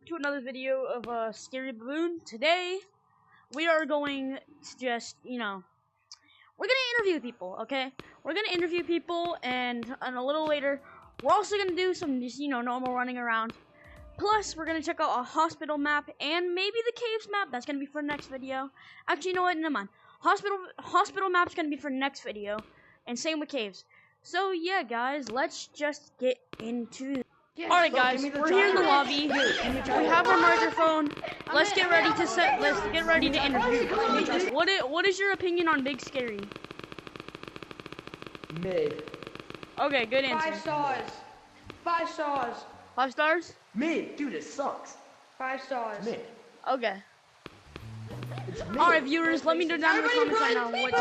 to another video of Scary Baboon. Today, we are going to just, we're gonna interview people, okay? We're gonna interview people, and a little later, we're also gonna do some, normal running around. Plus, we're gonna check out a hospital map, and maybe the caves map. That's gonna be for next video. Actually, you know what? Never mind. Hospital map's gonna be for next video, and same with caves. So, yeah, guys, let's just get into it. Alright guys, we're here in the lobby. We have our microphone. Let's get ready to interview. What is your opinion on Big Scary? Mid. Okay, good answer. 5 stars. 5 stars. 5 stars? Mid, dude, it sucks. 5 stars. Mid. Okay. Alright, viewers, let me know down in the comments right now what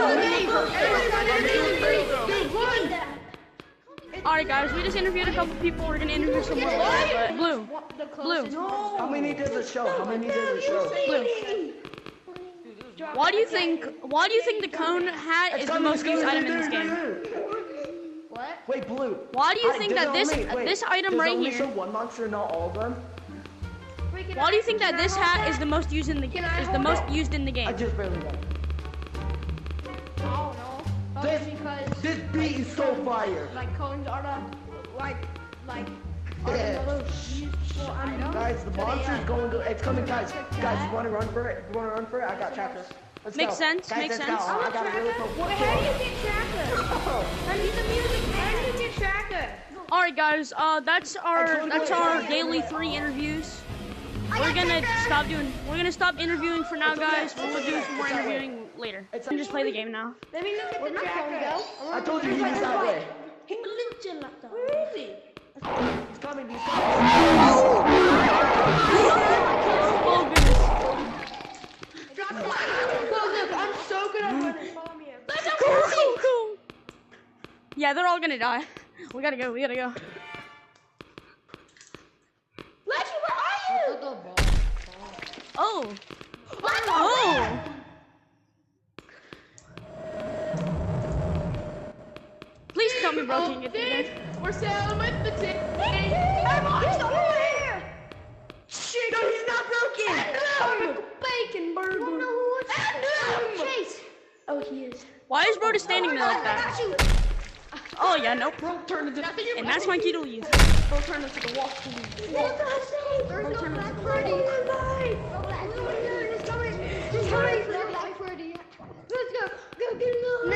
Alright guys, we just interviewed a couple people. We're gonna interview some more later, but Blue. How many did the show? Blue. Why do you think the cone hat is the most used item in this game? What? Wait, Blue. Why do you think that this item right here? Show one monster, not all of them. Why do you think that this hat is the most used in the game? I just barely got it. I don't know. Because This beat is so fire. like cones are the like Yeah. I know. Guys, the monster's going to. It's coming, guys. Guys, you want to run for it? I got chapters. Let's Makes go. sense, Guys, makes let's sense. go. I got a really cool. Wait, how do you get tracker? I need the music, man. How do you get tracker? Alright guys, that's our daily 3 interviews. We're gonna stop interviewing for now, guys. We'll do some more interviewing later. And just play the game now. Let me look at the tracker. I told you he was that way. Where is he? He's coming. Oh goodness. Look, I'm so good at running. Follow me. Cool. Yeah, they're all gonna die. We gotta go. Leggy, where are you? Oh. Please tell me bro can get through there. We're sailing with the tick. Everyone's over here. Shit, no, he's not broken. Bacon burger. You know who it's Chase. Oh, he is. Why is bro just standing there like that? Oh yeah, nope. Bro, turn into And that's my key to leave. Bro, turn into the walk. What did I say? There's no Black Freddy. He's coming. Black Freddy. Let's go. Go get him.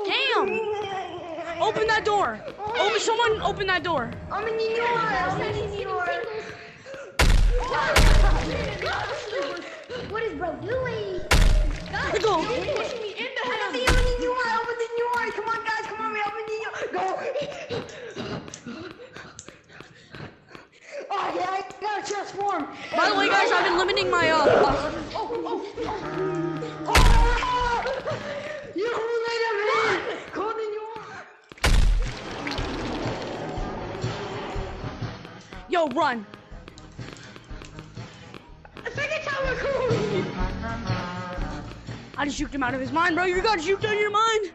Damn! Open that door! Someone open that door! I'm in New York. What is bro doing? Let's go! Pushing me in the head. I'm in New York. Come on, guys. Come on, I'm in New York. Go. Oh, yeah, I gotta transform. By the way, guys, I've been limiting my You let him in. Cold in New York. Yo, run! Second time we're cool. I just juked him out of his mind, bro. You got juked out of your mind!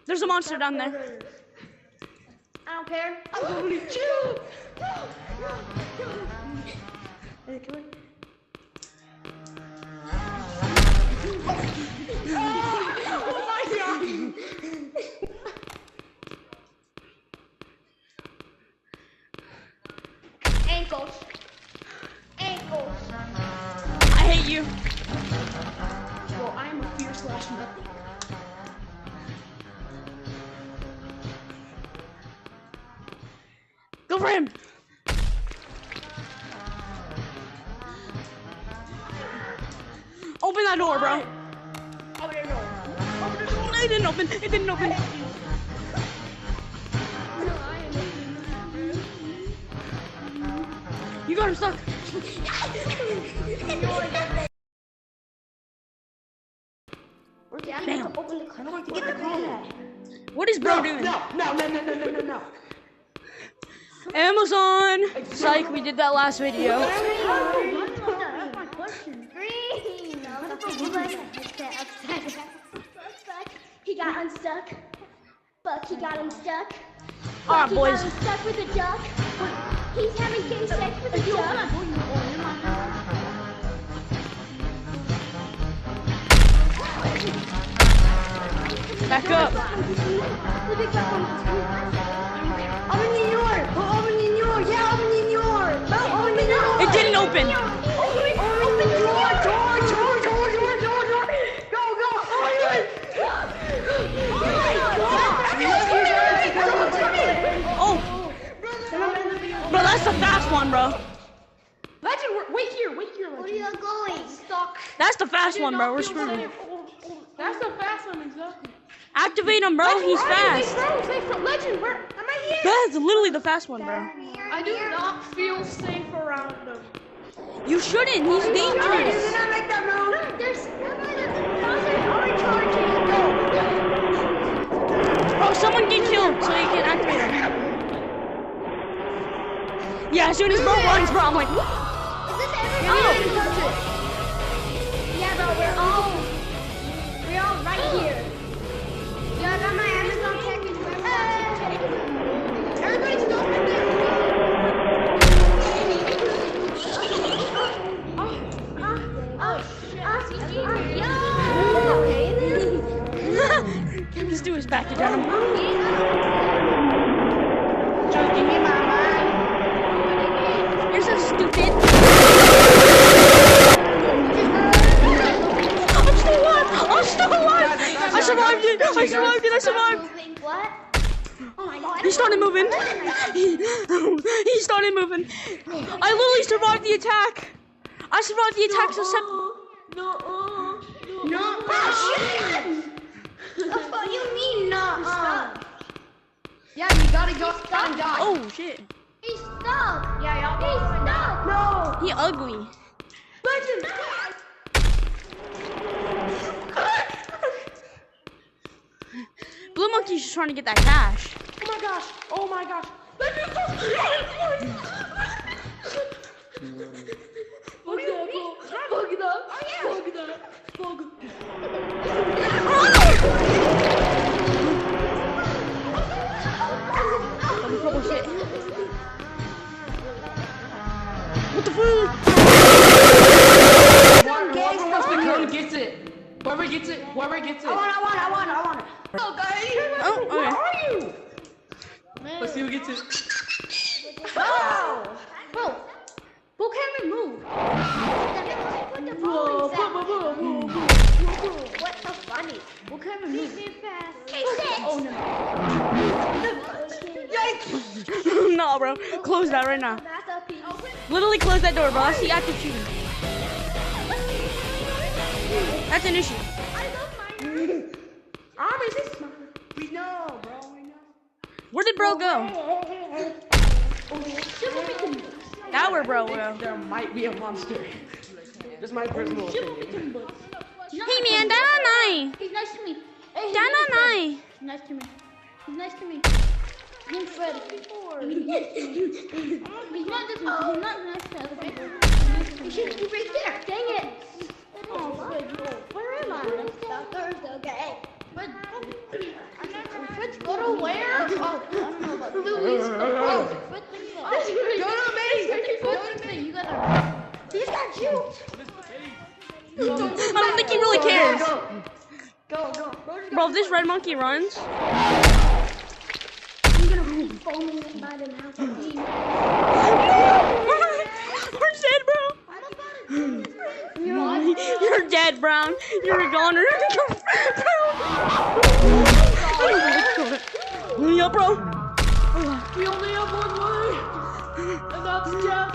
There's a monster down there. I don't care. I'm going to chill. Hey, come on. Oh my God. Ankles. I hate you. Well, I am a fierce nothing. Go for him! Open that door, bro. Open the door. It didn't open. You got him stuck. Damn. What is bro doing? No. Amazon! Psych, we did that last video. That's my question. Green. He got unstuck. Fuck, he got him stuck. Alright, He boys. got him stuck with a duck. He's having gay sex with a duck. Back up. The big black one. Open the door. Open the door. Yeah, open the door. Open the door. It didn't open. Open the door. Oh, bro, that's the fast one, bro. Legend, wait here, Where are Legend. you going? Stuck. That's the fast one, bro. We're screwed. That's the fast one, exactly. Activate him, bro. He's fast. Legend, where am I here? That's literally the fast one, bro. I do not feel safe around him. You shouldn't. He's dangerous. There's orange charging. Bro, someone get killed so you can activate him. Yeah, as soon as bro runs, bro, I'm like, Is this everybody? Yeah, bro, we're all right here. Yeah, I got my Amazon package. Everybody's going right there. this dude is back to down. Just give me my mind. You're so stupid. I'm still alive. I survived it. I survived. What? Oh my god. He started moving. He started moving. I literally survived the attack. I survived the attack No. What do you mean, no? Yeah, you gotta go and die. Oh shit. He's stuck. Yeah, y'all. He's stuck. No. He ugly. Legend. Blue Monkey's just trying to get that cash. Oh my gosh. Legend. Bug it up. Oh yeah. Bug it up. Oh shit. What the fuck? Whoever gets it. Whoever gets it. I want it. Oh, guys. Oh, okay. Where are you? Let's see who gets it. Oh! Bro, Bo can't even move. What's so funny? Bo can't even move. Oh no. No, bro. Close that right now. That's a piece. Literally close that door, bro. I see active shooting. That's an issue. We know, bro. We know. Where did bro go? That where bro go. There might be a monster. Just my personal opinion. Hey man, that's nice. He's nice to me. Hey, That's nice. He's nice to me. He's nice to me. Name's Fred. He's not just he's not nice to other people. You should be right there. Dang it. Oh, where am I? Downstairs, okay. Fred's go to where? Oh, I don't know about Louis. Oh, Fred thinks that. Go to me. You gotta. He's got you. I don't think he really cares. Go. Bro, if this red monkey runs. I'm gonna be foaming by the mouth of me. We're dead, bro. You're dead, Brown. You're a goner. Yeah, bro. We only have one way, and that's death.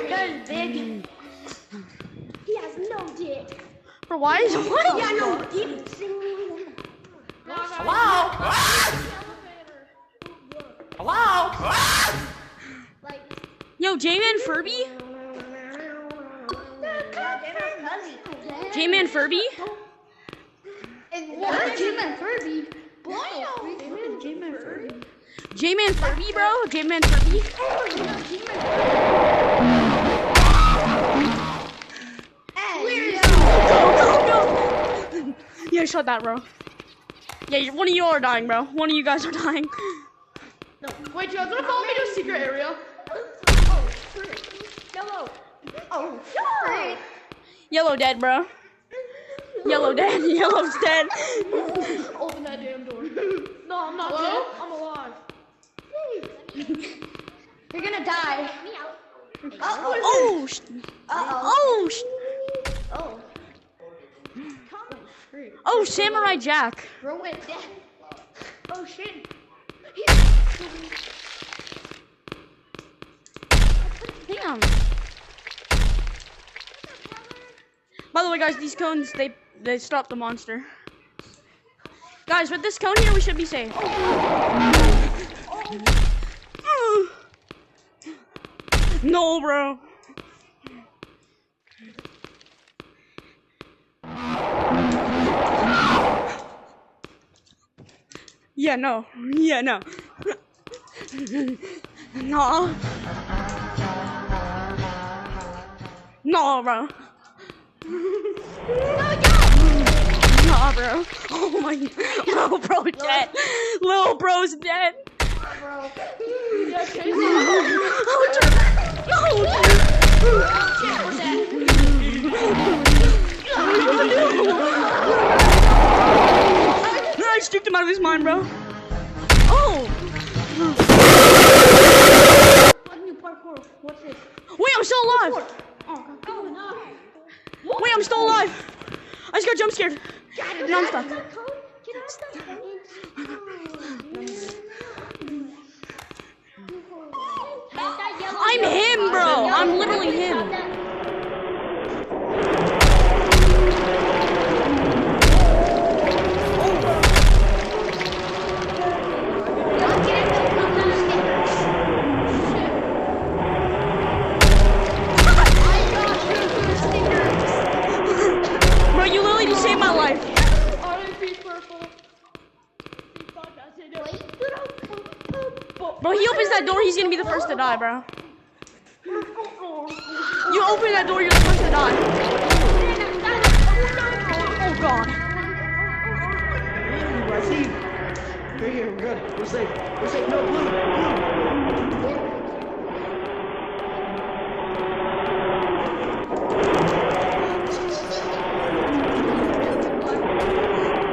That is big. He has no dick. Bro, why is what? Yeah, no dick. Hello? Like, Yo, J-Man Furby? J-Man Furby? what? J-Man Furby? J-Man Furby, bro? J-Man Furby? Okay, shut that, bro. Yeah, one of you are dying, bro. One of you guys are dying. No. Wait, you guys wanna follow me to a secret area? Oh, frick. Yellow. Oh, frick. Yellow dead, bro. Yellow dead. Yellow's dead. Open that damn door. No, I'm not dead. I'm alive. You're gonna die. Me out. Oh. Oh. Oh. Oh, Samurai Jack. Bro went dead. Oh shit. Damn. By the way, guys, these cones they stop the monster. Guys, with this cone here, we should be safe. No, bro. Yeah, no. Yeah, no. No. No, bro. Nah, bro. Oh my. Little bro dead. Little bro's dead. Bro. Yeah, chase him. I strooped him out of his mind, bro. Oh! What's this? Wait, I'm still alive! Oh no. Wait, I'm still alive! I just got jump scared. Now I'm stuck. I'm him, bro! I'm literally him. Bro, you literally just saved my life. Bro, he opens that door, he's gonna be the first to die, bro. You open that door, you're the first to die. Oh god. I see you. We're here, we're good. We're safe. We're safe. No, blue.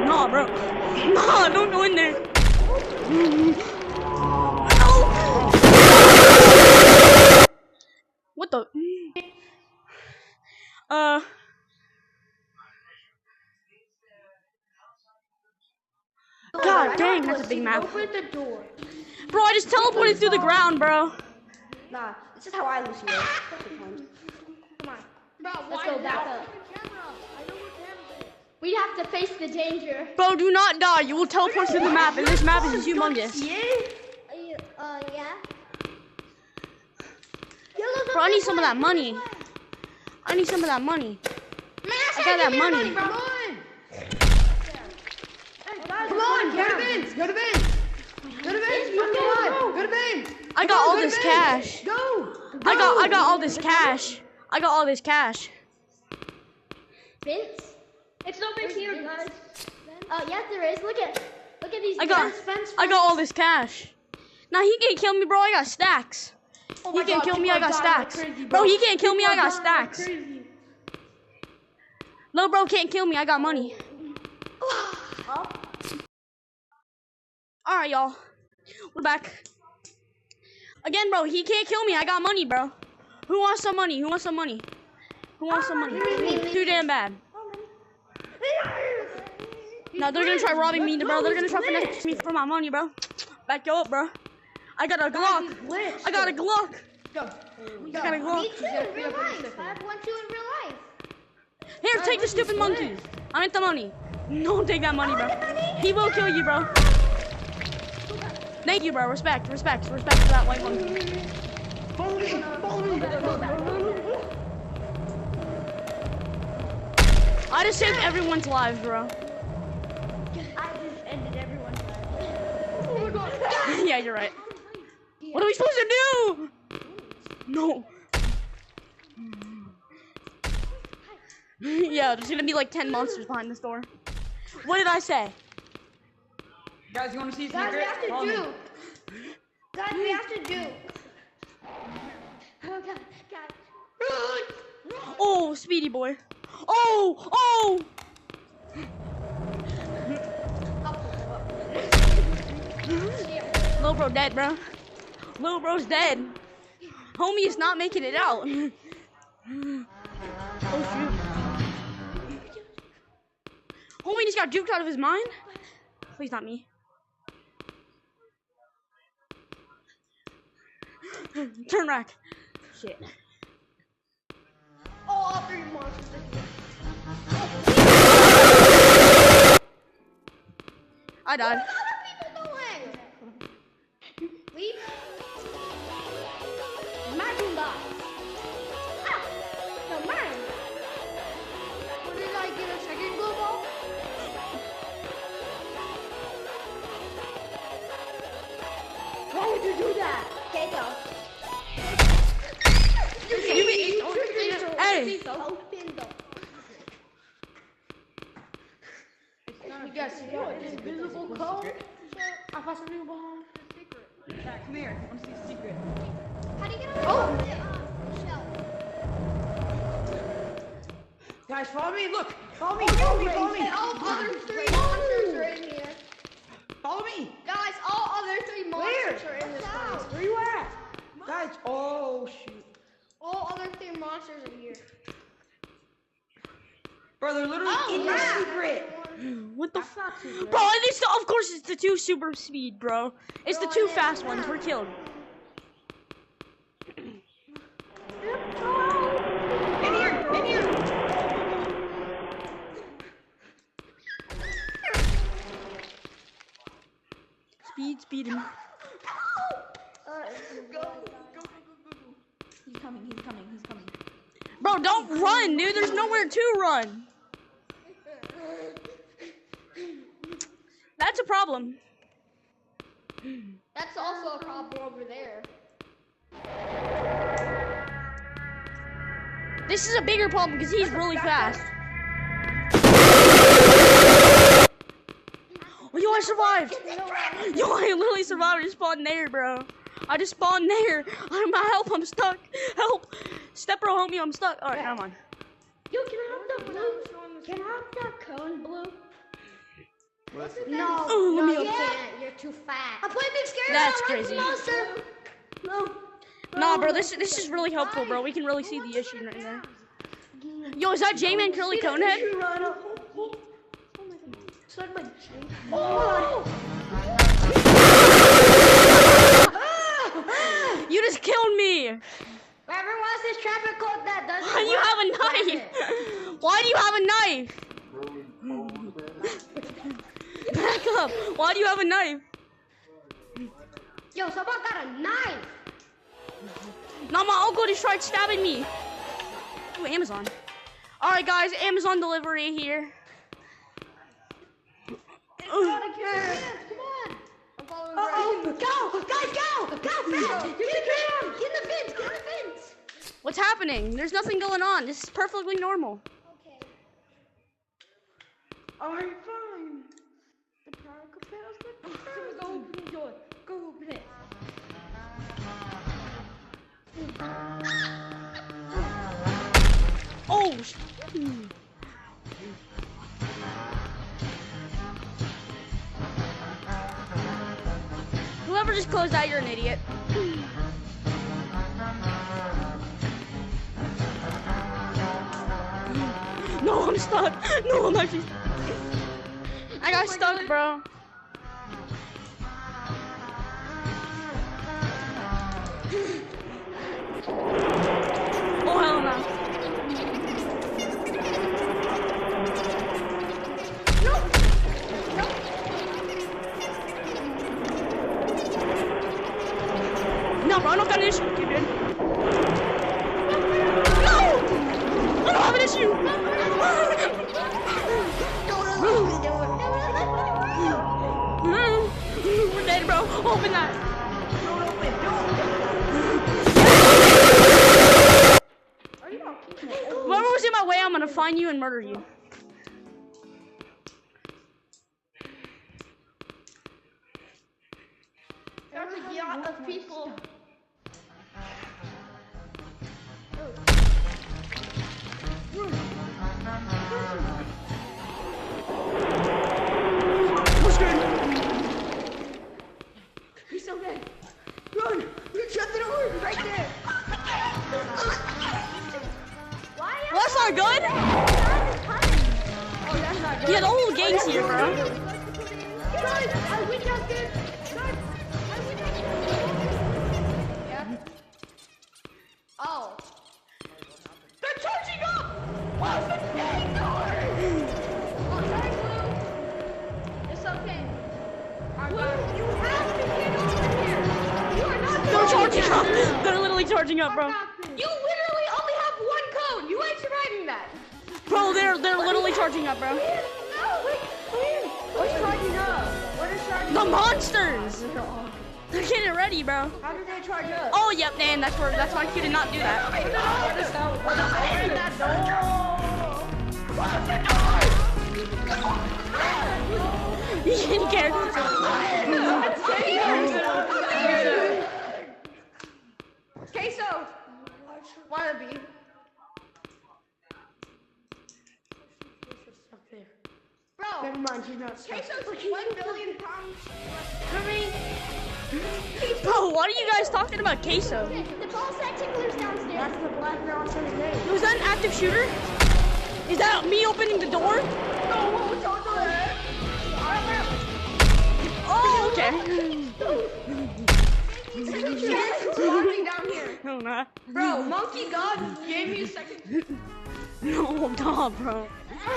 Nah, bro. Nah, don't go in there. What the? God dang, that's a big map. Open the door. Bro, I just teleported through the ground, bro. Nah, this is how I lose you. Come on. Bro, Let's go back up. We have to face the danger. Bro, do not die. You will teleport through the map, and this map is humongous. Yeah. Bro, I need some of that money. I need some of that money. I got that money. Come on. Come on, go to bins. Go to bins. Go to bins. Go to bins. I got all this cash. Go. I got all this cash. I got all this cash. Vince? It's no big here, guys. Yes, there is. Look at these. I got all this cash. Nah, he can't kill me, bro. I got stacks. He can't kill me. I got stacks. Bro, he can't kill me. I got stacks. No, bro, can't kill me. I got money. All right, y'all. We're back. Again, bro, he can't kill me. I got money, bro. Who wants some money? Who wants some money? Who wants some money? Too damn bad. No, they're gonna try robbing me, bro. They're gonna try finessing me for my money, bro. Back you up, bro. I got a Glock. I got a Glock. I got a Glock. Me too, in real life. I have one too in real life. Here, take the stupid monkey. I want the money. Don't take that money, bro. He will kill you, bro. Thank you, bro. Respect for that white monkey. Follow me. I just saved everyone's lives, bro. I just ended everyone's life. Oh my god. Yeah, you're right. What are we supposed to do? No. Yeah, there's gonna be like 10 monsters behind this door. What did I say? Guys, you want to see a Guys, we secret? have to Follow me. do. Guys, we have to do. Oh, God, guys. Run! Oh, Speedy boy. Oh, oh. Little bro dead, bro. Little bro's dead. Homie is not making it out. Oh shoot. Homie just got juked out of his mind. Please not me. Turn back. Shit. Oh, all three monsters are here. I died. What are other people doing? Leave. Imagine that. Ah, no, mine. What did I get a second glue ball? Why would you do that? Okay, go. Hey. You guys see what? Invisible code? I found something behind the secret. Jack, come here. I want to see a secret. How do you get on the shelf? Guys, follow me. Look. Follow me. Oh, Follow me. Follow me. all other three monsters are in here. Follow me. Guys, all other three monsters are in this place. Where you at? Guys, oh shoot. All other three monsters are here. Bro, they're literally in the secret. What the f? Bro, it's the, of course it's the 2 super speed, bro. It's the 2 fast ones. We're killed. In here. In here. Speed him. He's coming. He's coming. He's coming. Bro, don't run, dude. There's nowhere to run. That's a problem. That's also a problem over there. This is a bigger problem because he's really fast. Oh, yo, I survived. Yo, I literally survived. I just spawned there, bro. I just spawned there. Help, I'm stuck. Help. Step bro, help me, I'm stuck. Alright, come on. Yo, can I have the blue? Can I have that cone blue? No, Oh, let no, me you up. can't. You're too fat. I played Big Scary. That's Mouse, crazy. Monster. No. Nah, bro, this is really helpful, bro. We can really see the issue right there. Yo, is that J-Man Curly Conehead? Oh! You just killed me. Whoever wants this traffic code that doesn't Why do you have a knife? Why do you have a knife? Back up. Why do you have a knife? Yo, someone got a knife. Now my uncle just tried stabbing me. Ooh, Amazon. Alright guys, Amazon delivery here. Come on. I'm following Greg. Go! Guys, go! Go! Fast! Get in the fence! Get in the fence! What's happening? There's nothing going on. This is perfectly normal. Okay. Alright, fine. The power compels the Go open the door. Go open it. Oh! Whoever just closed that, you're an idiot. No, I'm stuck. No, I'm actually stuck. I got stuck, bro. Oh, hell no. No, bro, I don't got an issue with you, dude. No! I don't have an issue! We're dead, bro. Open that. Whoever was in my way, I'm gonna find you and murder you. that's not good. Oh, that's not good. Yeah, the whole gang's here, bro. Guys, I win that good. Guys, I win that good. Yeah. Oh. They're charging up! What's the thing doing? Oh, sorry, Blue. It's okay. Blue, you have to get over here. You are not They're charging up. They're literally charging up, bro. You literally only have one code. You ain't surviving that. Bro, they're literally charging up, bro. No, wait. What's charging up? What is charging The up? monsters. They're getting ready, bro. How did they charge up? Oh, yep, man. That's why you did not do that. Open that door. You didn't care. Queso. Wannabe. Bro. Never mind, she's not stuck. Queso's 1 billion pounds. Bro, what are you guys talking about, queso? The ball sack tickler's downstairs. That's the black girl on Sunday day. Was that an active shooter? Is that me opening the door? No, what was on the head? Oh, okay. There's walking down here. No, not. Bro, Monkey God gave me a second. No, nah, bro. I'm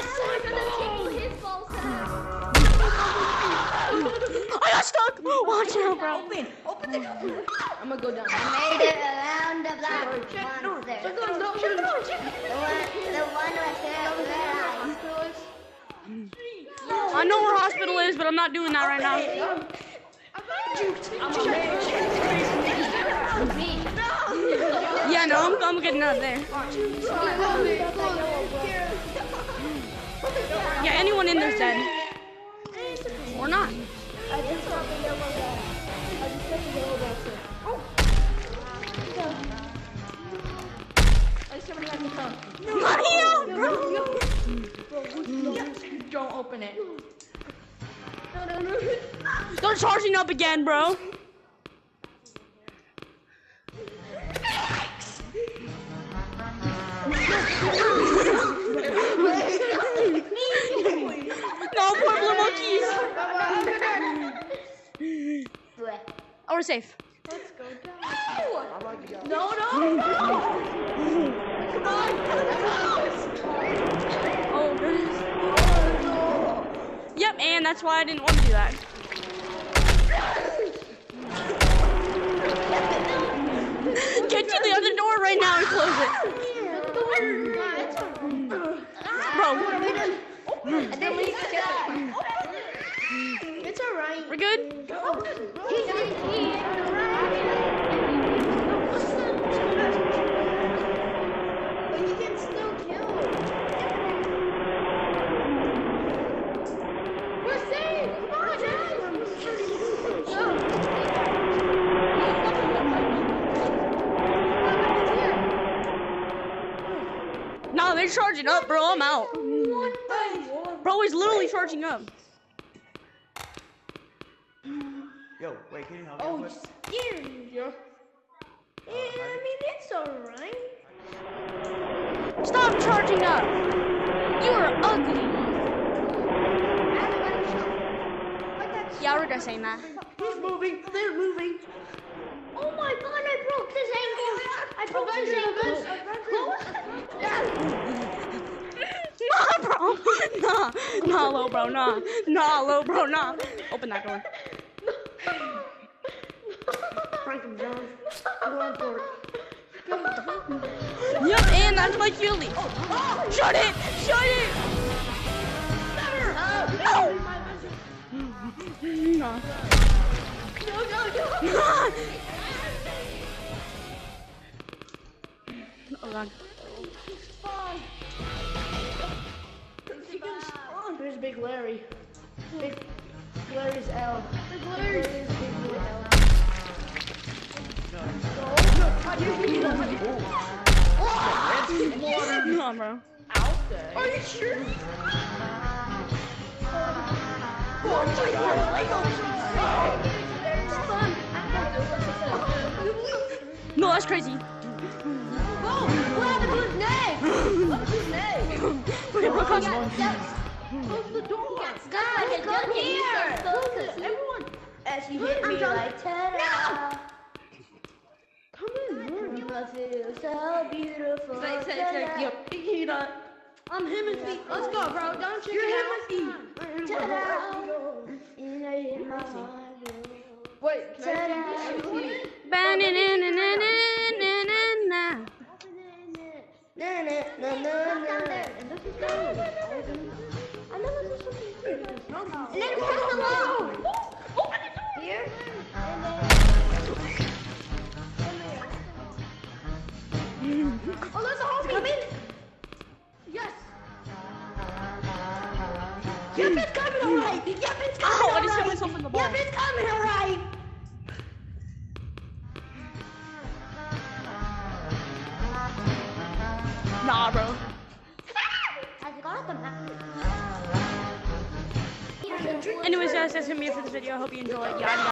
gonna tickle his ball sack. I got stuck. Watch out, bro. Open the door. I'm gonna go down. I made it around the block monster. Check the door. Check the door. Check the door. The one with the red eyes. I know where hospital is, but I'm not doing that right now. Yeah, no, I'm getting out of there. Yeah, anyone in there's dead. Or not. Maria, bro. Don't open it. They're charging up again, bro. No, poor blue monkeys. Oh, we're safe. Let's go down. No. Come on. Oh, goodness. Yep, and that's why I didn't want to do that. Get to the other door right now and close it. Bro. It's alright. We're good? But you can still kill. We're safe! Come on, No, they're charging up, bro. I'm out. Bro, he's literally charging up. Yo, wait, can you help me? Oh, with? scared you. Yeah, I mean, it's alright. Stop charging up. You are ugly. Yeah, I regret saying that. He's moving. They're moving. Oh my god, I broke this ankle. I broke this ankle. Nah, bro. Nah, low, bro. Nah, low, bro. Nah. Open that door. Frank him, John. I'm going for it. Yep, and that's my cue to leave. Shut it! Shut it! No! No. Oh god. There's Big Larry. Big Larry's L. Big Larry's Big L. Come on, bro. Are you sure? No, that's crazy. What happened to his neck? close. Close the door. Guys, come here. Everyone. As you hit me like ta-da. Come in. You must feel so beautiful. Ta-da. I'm him and Steve. Let's go, bro. Don't check You're it him out. and Steve. Ta-da. And I hit my heart. Wait, can I see you? Ba-na-na-na-na-na-na-na. Na na na na na. And this is good. I know this is something. And then press the wall. Open the door. Here. And then. Oh, there's a homie. Come in. Yes. Yep, it's coming alright. Yep, it's coming Ow, I alright. just hit myself in the balls. Yep, it's coming alright. Nah, bro. Anyways, guys, that's gonna be it for this video. I hope you enjoyed. Yada yada.